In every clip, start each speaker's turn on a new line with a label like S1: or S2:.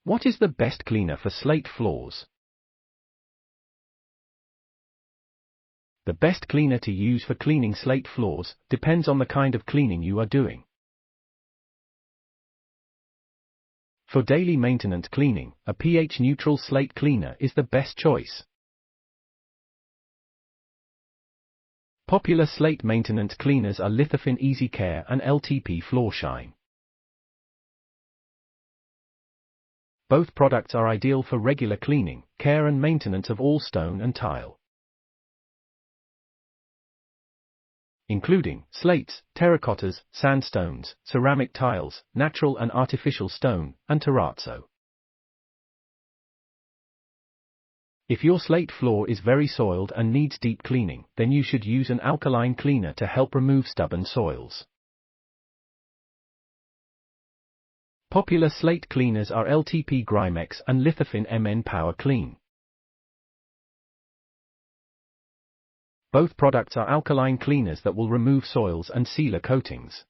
S1: What is the best cleaner for slate floors? The best cleaner to use for cleaning slate floors depends on the kind of cleaning you are doing. For daily maintenance cleaning, a pH-neutral slate cleaner is the best choice. Popular slate maintenance cleaners are Lithofin Easy Care and LTP Floorshine. Both products are ideal for regular cleaning, care and maintenance of all stone and tile, including slates, terracottas, sandstones, ceramic tiles, natural and artificial stone, and terrazzo. If your slate floor is very soiled and needs deep cleaning, then you should use an alkaline cleaner to help remove stubborn soils. Popular slate cleaners are LTP Grimex and Lithofin MN Power Clean. Both products are alkaline cleaners that will remove soils and sealer coatings.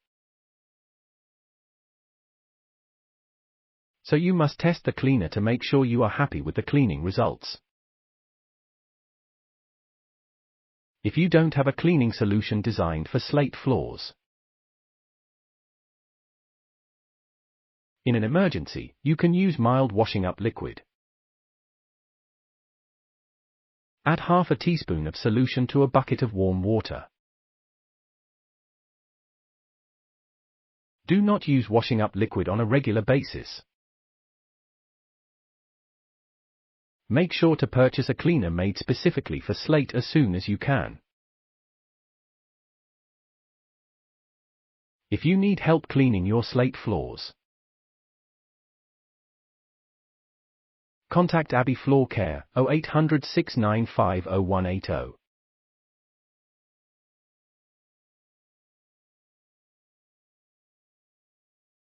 S1: So you must test the cleaner to make sure you are happy with the cleaning results. If you don't have a cleaning solution designed for slate floors, in an emergency, you can use mild washing up liquid. Add half a teaspoon of solution to a bucket of warm water. Do not use washing up liquid on a regular basis. Make sure to purchase a cleaner made specifically for slate as soon as you can. If you need help cleaning your slate floors, contact Abbey Floor Care 0800 695 0180.